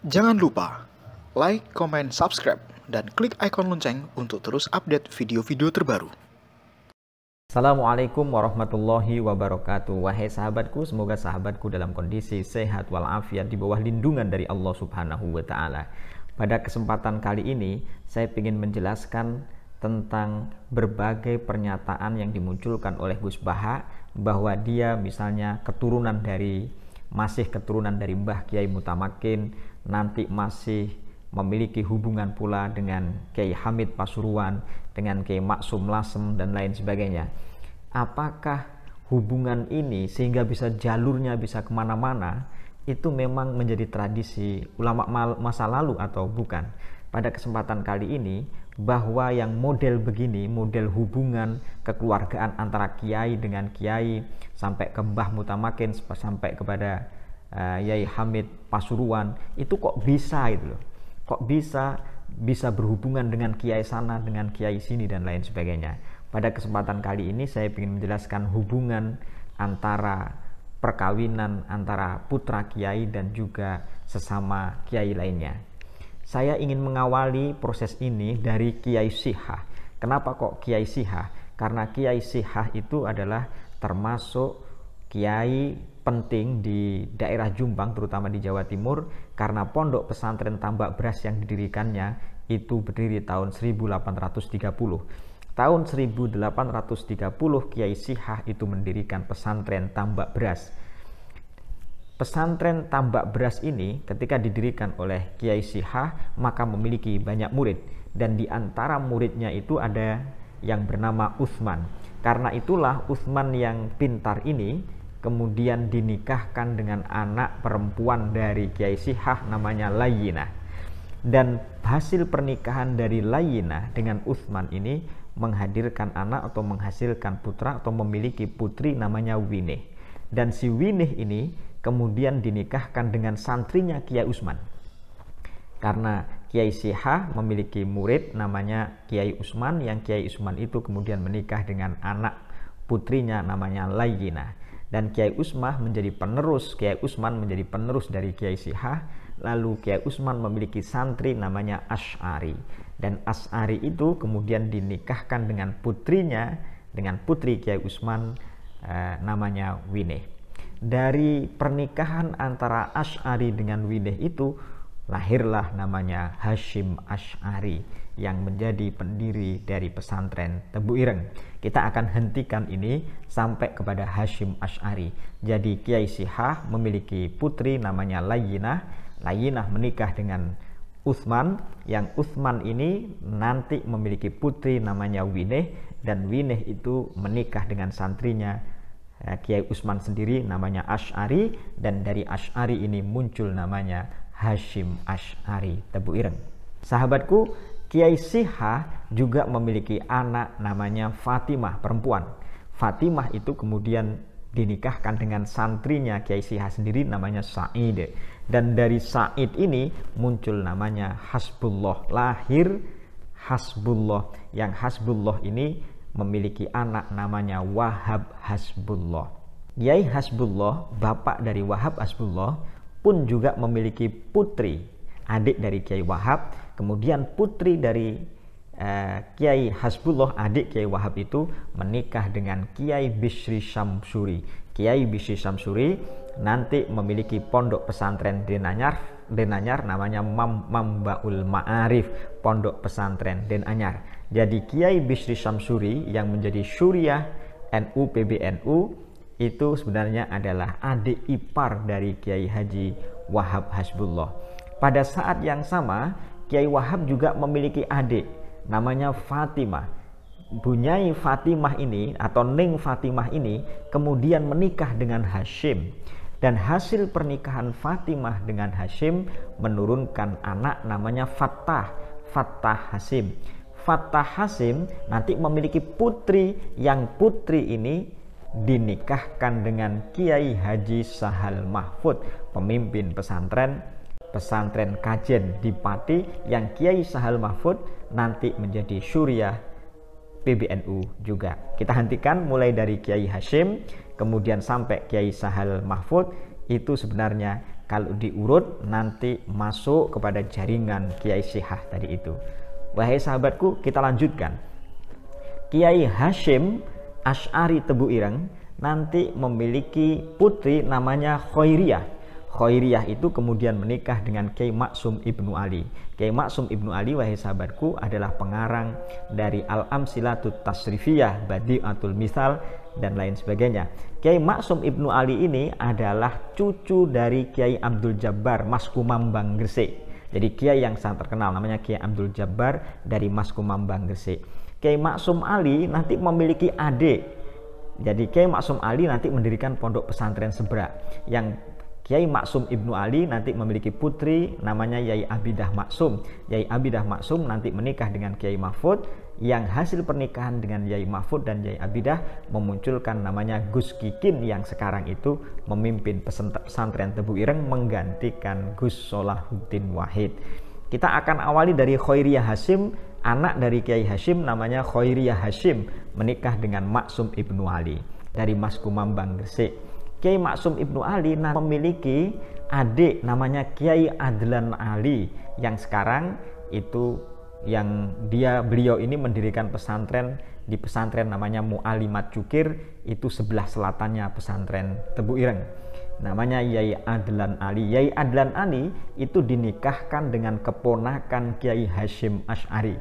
Jangan lupa like, comment, subscribe, dan klik icon lonceng untuk terus update video-video terbaru. Assalamualaikum warahmatullahi wabarakatuh. Wahai sahabatku, semoga sahabatku dalam kondisi sehat walafiat di bawah lindungan dari Allah Subhanahu wa Ta'ala. Pada kesempatan kali ini, saya ingin menjelaskan tentang berbagai pernyataan yang dimunculkan oleh Gus Baha bahwa dia misalnya masih keturunan dari Mbah Kiai Mutamakin, nanti masih memiliki hubungan pula dengan Kiai Hamid Pasuruan, dengan Kiai Maksum Lasem dan lain sebagainya. Apakah hubungan ini sehingga jalurnya bisa kemana-mana itu memang menjadi tradisi ulama masa lalu atau bukan? Pada kesempatan kali ini, bahwa yang model begini, model hubungan kekeluargaan antara kiai dengan kiai sampai ke Mbah Mutamakin sampai kepada Yai Hamid Pasuruan, itu kok bisa itu loh. Kok bisa berhubungan dengan kiai sana, dengan kiai sini dan lain sebagainya. Pada kesempatan kali ini saya ingin menjelaskan hubungan antara perkawinan antara putra kiai dan juga sesama kiai lainnya. Saya ingin mengawali proses ini dari Kiai Sihah. Kenapa kok Kiai Sihah? Karena Kiai Sihah itu adalah termasuk kiai penting di daerah Jombang, terutama di Jawa Timur, karena pondok pesantren Tambak Beras yang didirikannya itu berdiri tahun 1830. Tahun 1830 Kiai Sihah itu mendirikan pesantren Tambak Beras. Pesantren Tambak Beras ini ketika didirikan oleh Kiai Sihah maka memiliki banyak murid, dan di antara muridnya itu ada yang bernama Utsman. Karena itulah Utsman yang pintar ini kemudian dinikahkan dengan anak perempuan dari Kiai Sihah namanya Layyinah. Dan hasil pernikahan dari Layyinah dengan Utsman ini menghadirkan anak atau menghasilkan putra atau memiliki putri namanya Winih. Dan si Winih ini kemudian dinikahkan dengan santrinya Kiai Utsman. Karena Kiai Sihah memiliki murid namanya Kiai Utsman, yang Kiai Utsman itu kemudian menikah dengan anak putrinya namanya Layyinah. Dan Kiai Utsman menjadi penerus dari Kiai Sihah. Lalu Kiai Utsman memiliki santri namanya Asy'ari. Dan Asy'ari itu kemudian dinikahkan dengan putri Kiai Utsman namanya Winih. Dari pernikahan antara Asy'ari dengan Winih itu lahirlah namanya Hasyim Asy'ari yang menjadi pendiri dari pesantren Tebu Ireng. Kita akan hentikan ini sampai kepada Hasyim Asy'ari. Jadi Kiai Sihah memiliki putri namanya Layyinah. Layyinah menikah dengan Utsman, yang Utsman ini nanti memiliki putri namanya Winih, dan Winih itu menikah dengan santrinya Kiai Utsman sendiri namanya Asy'ari, dan dari Asy'ari ini muncul namanya Hasyim Asy'ari Tebu Ireng. Sahabatku, Kiai Sihah juga memiliki anak namanya Fatimah, perempuan. Fatimah itu kemudian dinikahkan dengan santrinya Kiai Sihah sendiri namanya Sa'id, dan dari Sa'id ini muncul namanya Hasbullah, lahir Hasbullah, yang Hasbullah ini memiliki anak namanya Wahab Hasbullah. Kiai Hasbullah, bapak dari Wahab Hasbullah, pun juga memiliki putri, adik dari Kiai Wahab. Kemudian putri dari Kiai Hasbullah, adik Kiai Wahab itu menikah dengan Kiai Bisri Syamsuri. Kiai Bisri Syamsuri nanti memiliki pondok pesantren Denanyar namanya Mambaul Ma'arif, pondok pesantren Denanyar. Jadi Kiai Bisri Syamsuri yang menjadi Syuriah NU PBNU itu sebenarnya adalah adik ipar dari Kiai Haji Wahab Hasbullah. Pada saat yang sama, Kiai Wahab juga memiliki adik namanya Fatimah. Bunyai Fatimah ini atau Ning Fatimah ini kemudian menikah dengan Hasyim. Dan hasil pernikahan Fatimah dengan Hasyim menurunkan anak namanya Fattah Hasyim. Fattah Hasyim nanti memiliki putri, yang putri ini dinikahkan dengan Kiai Haji Sahal Mahfud, pemimpin pesantren Kajen di Pati, yang Kiai Sahal Mahfud nanti menjadi Syuriah PBNU juga. Kita hentikan mulai dari Kiai Hasyim kemudian sampai Kiai Sahal Mahfud. Itu sebenarnya Kalau diurut nanti masuk kepada jaringan Kiai Syihah tadi itu. Wahai sahabatku, kita lanjutkan. Kiai Hasyim Asy'ari Tebu Ireng nanti memiliki putri namanya Khairiyah. Khairiyah itu kemudian menikah dengan Kiai Maksum Ibnu Ali. Kiai Maksum Ibnu Ali, wahai sahabatku, adalah pengarang dari Al-Amsilatut Tasrifiyah, Badi'atul Misal, dan lain sebagainya. Kiai Maksum Ibnu Ali ini adalah cucu dari Kiai Abdul Jabbar Mas Kumambang Gresik. Jadi kiai yang sangat terkenal namanya Kiai Abdul Jabbar dari Mas Kumambang Gresik. Kiai Maksum Ali nanti memiliki adik. Jadi Kiai Maksum Ali nanti mendirikan pondok pesantren Sebrak. Yang Kiai Maksum Ibnu Ali nanti memiliki putri namanya Yai Abidah Maksum. Yai Abidah Maksum nanti menikah dengan Kiai Mahfud, yang hasil pernikahan dengan Yai Mahfud dan Yai Abidah memunculkan namanya Gus Kikin yang sekarang itu memimpin pesantren Tebu Ireng menggantikan Gus Solahuddin Wahid. Kita akan awali dari Khairiyah Hasyim, anak dari Kiai Hasyim namanya Khairiyah Hasyim, menikah dengan Maksum Ibnu Ali dari Mas Kumambang Gresik. Kiai Maksum Ibnu Ali memiliki adik namanya Kiai Adlan Ali, yang sekarang itu beliau ini mendirikan pesantren di pesantren namanya Mu'alimat Cukir, itu sebelah selatannya pesantren Tebu Ireng. Namanya Yai Adlan Ali. Yai Adlan Ali itu dinikahkan dengan keponakan Kiai Hasyim Asy'ari.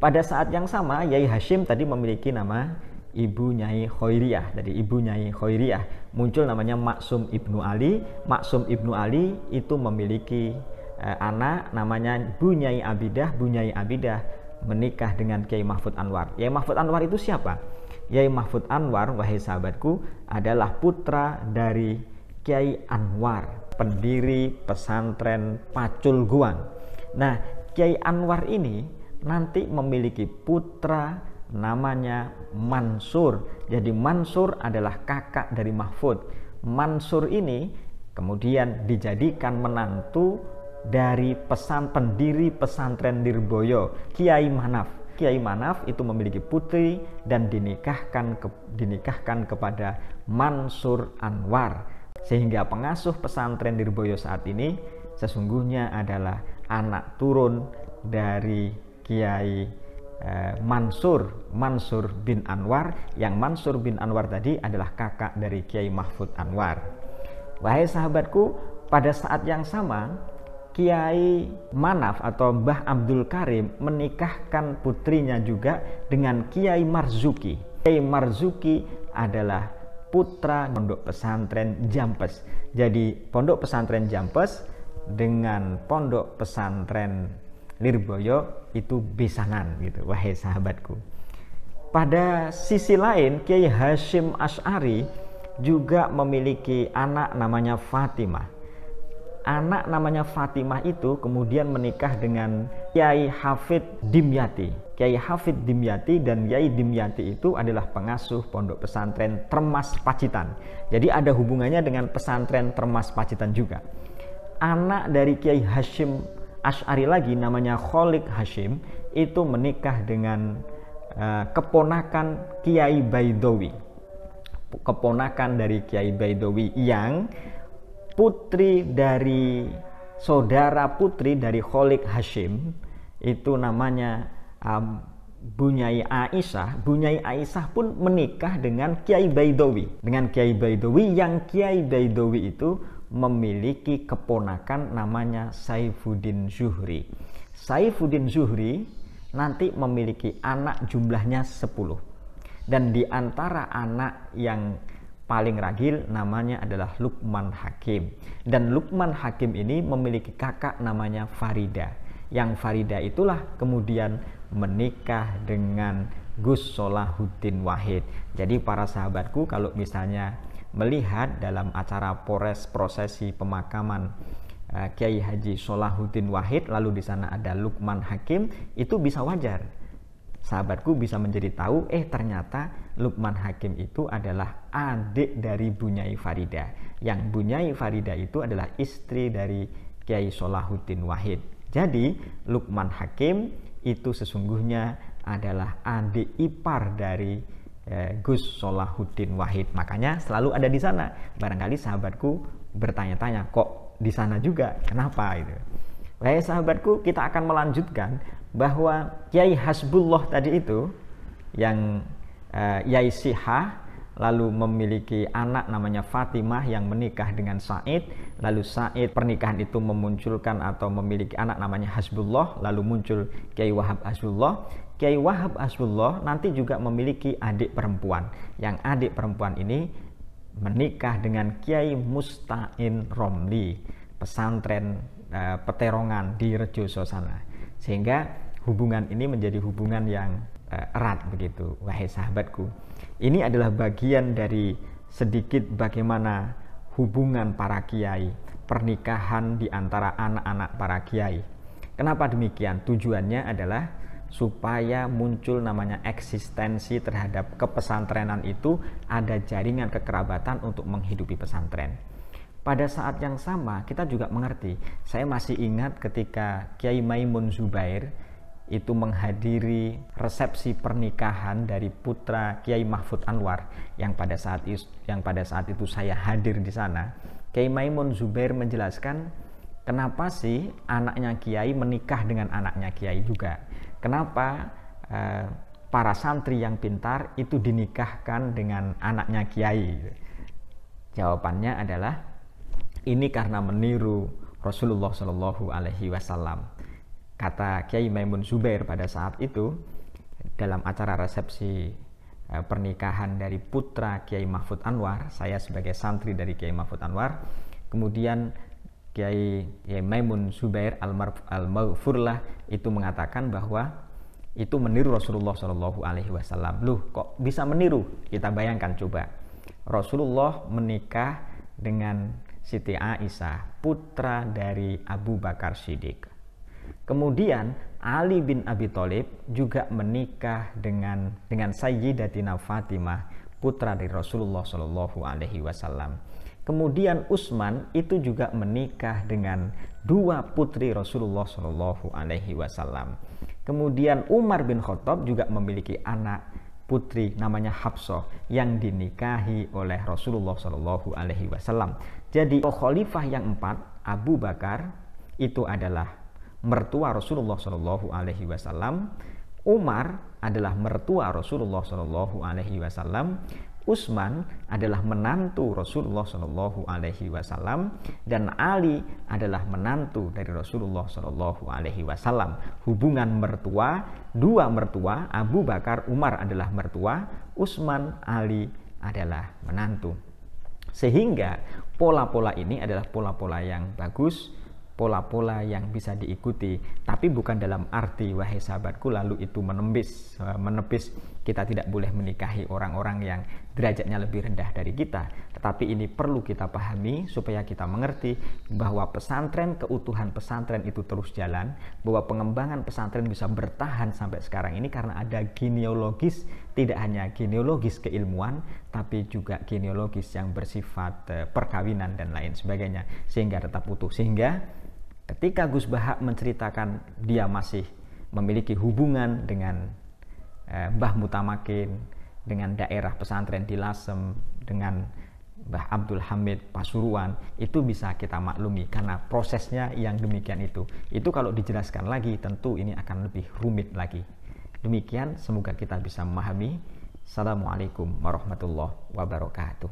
Pada saat yang sama Yai Hasyim tadi memiliki nama Ibu Nyai Khairiyah. Dari Ibu Nyai Khairiyah muncul namanya Maksum Ibnu Ali. Maksum Ibnu Ali itu memiliki anak namanya Bu Nyai Abidah. Bu Nyai Abidah menikah dengan Kiai Mahfud Anwar. Kiai Mahfud Anwar itu siapa? Kiai Mahfud Anwar, wahai sahabatku, adalah putra dari Kiai Anwar, pendiri pesantren Pacul Guang. Nah, Kiai Anwar ini nanti memiliki putra namanya Mansur. Jadi Mansur adalah kakak dari Mahfud. Mansur ini kemudian dijadikan menantu dari pendiri pesantren Lirboyo, Kiai Manaf. Kiai Manaf itu memiliki putri dan dinikahkan kepada Mansur Anwar, sehingga pengasuh pesantren Lirboyo saat ini sesungguhnya adalah anak turun dari Kiai Mansur bin Anwar, yang Mansur bin Anwar tadi adalah kakak dari Kiai Mahfud Anwar. Wahai sahabatku, pada saat yang sama Kiai Manaf atau Mbah Abdul Karim menikahkan putrinya juga dengan Kiai Marzuki. Kiai Marzuki adalah putra pondok pesantren Jampes. Jadi pondok pesantren Jampes dengan pondok pesantren Lirboyo itu besanan gitu, wahai sahabatku. Pada sisi lain, Kiai Hasyim Asy'ari juga memiliki anak namanya Fatimah. Anak namanya Fatimah itu kemudian menikah dengan Kiai Hafid Dimyati. Kiai Hafid Dimyati dan Yai Dimyati itu adalah pengasuh pondok pesantren Termas Pacitan. Jadi ada hubungannya dengan pesantren Termas Pacitan juga. Anak dari Kiai Hasyim Asy'ari lagi namanya Kholik Hasyim itu menikah dengan keponakan Kiai Baidowi. Keponakan dari Kiai Baidowi yang putri dari saudara putri dari Kholik Hasyim itu namanya Bu Nyai Aisyah. Bu Nyai Aisyah pun menikah dengan Kiai Baidowi. Dengan Kiai Baidowi, yang Kiai Baidowi itu memiliki keponakan namanya Saifuddin Zuhri. Saifuddin Zuhri nanti memiliki anak jumlahnya 10. Dan di antara anak yang paling ragil namanya adalah Lukman Hakim. Dan Lukman Hakim ini memiliki kakak namanya Farida. Yang Farida itulah kemudian menikah dengan Gus Solahuddin Wahid. Jadi para sahabatku, kalau misalnya melihat dalam acara prosesi pemakaman Kiai Haji Solahuddin Wahid, lalu di sana ada Lukman Hakim, itu bisa wajar. Sahabatku bisa menjadi tahu, ternyata Lukman Hakim itu adalah adik dari Bu Nyai Farida. Yang Bu Nyai Farida itu adalah istri dari Kiai Solahuddin Wahid. Jadi Lukman Hakim itu sesungguhnya adalah adik ipar dari Gus Solahuddin Wahid. Makanya selalu ada di sana. Barangkali sahabatku bertanya-tanya, kok di sana juga, kenapa itu? Wahai sahabatku, kita akan melanjutkan bahwa Kiai Hasbullah tadi itu yang Yai Sihah lalu memiliki anak namanya Fatimah yang menikah dengan Said, lalu Said pernikahan itu memunculkan atau memiliki anak namanya Hasbullah, lalu muncul Kiai Wahab Hasbullah. Kiai Wahab Hasbullah nanti juga memiliki adik perempuan, yang adik perempuan ini menikah dengan Kiai Musta'in Romli, pesantren Peterongan di Rejoso sana, sehingga hubungan ini menjadi hubungan yang erat begitu. Wahai sahabatku, ini adalah bagian dari sedikit bagaimana hubungan para kiai, pernikahan di antara anak-anak para kiai. Kenapa demikian? Tujuannya adalah supaya muncul namanya eksistensi terhadap kepesantrenan itu, ada jaringan kekerabatan untuk menghidupi pesantren. Pada saat yang sama kita juga mengerti, saya masih ingat ketika Kiai Maimun Zubair itu menghadiri resepsi pernikahan dari putra Kiai Mahfud Anwar yang pada saat itu saya hadir di sana. Kiai Maimun Zubair menjelaskan, kenapa sih anaknya Kiai menikah dengan anaknya Kiai juga? Kenapa para santri yang pintar itu dinikahkan dengan anaknya Kiai? Jawabannya adalah ini karena meniru Rasulullah Shallallahu Alaihi Wasallam. Kata Kiai Maimun Zubair pada saat itu dalam acara resepsi pernikahan dari putra Kiai Mahfud Anwar, saya sebagai santri dari Kiai Mahfud Anwar, kemudian Kiai Maimun Zubair al-Maghfurlah itu mengatakan bahwa itu meniru Rasulullah Shallallahu Alaihi Wasallam. Loh, kok bisa meniru? Kita bayangkan coba, Rasulullah menikah dengan Siti Aisyah, putra dari Abu Bakar Siddiq. Kemudian Ali bin Abi Thalib juga menikah dengan Sayyidatina Fatimah, putra dari Rasulullah Shallallahu Alaihi Wasallam. Kemudian Utsman itu juga menikah dengan dua putri Rasulullah Shallallahu Alaihi Wasallam. Kemudian Umar bin Khattab juga memiliki anak putri namanya Hafsah yang dinikahi oleh Rasulullah Shallallahu Alaihi Wasallam. Jadi khalifah yang empat, Abu Bakar, itu adalah mertua Rasulullah Shallallahu Alaihi Wasallam. Umar adalah mertua Rasulullah Shallallahu Alaihi Wasallam. Utsman adalah menantu Rasulullah Shallallahu Alaihi Wasallam, dan Ali adalah menantu dari Rasulullah Shallallahu Alaihi Wasallam. Hubungan mertua, dua mertua, Abu Bakar, Umar adalah mertua, Utsman, Ali adalah menantu. Sehingga pola-pola ini adalah pola-pola yang bagus, pola-pola yang bisa diikuti, tapi bukan dalam arti, wahai sahabatku, lalu itu menepis kita tidak boleh menikahi orang-orang yang derajatnya lebih rendah dari kita. Tetapi ini perlu kita pahami supaya kita mengerti bahwa pesantren, keutuhan pesantren itu terus jalan, bahwa pengembangan pesantren bisa bertahan sampai sekarang ini karena ada genealogis, tidak hanya genealogis keilmuan, tapi juga genealogis yang bersifat perkawinan dan lain sebagainya, sehingga tetap utuh. Sehingga ketika Gus Bahak menceritakan dia masih memiliki hubungan dengan Mbah Mutamakin, dengan daerah pesantren di Lasem, dengan Mbah Abdul Hamid Pasuruan, itu bisa kita maklumi karena prosesnya yang demikian itu. Itu kalau dijelaskan lagi tentu ini akan lebih rumit lagi. Demikian, semoga kita bisa memahami. Assalamualaikum warahmatullahi wabarakatuh.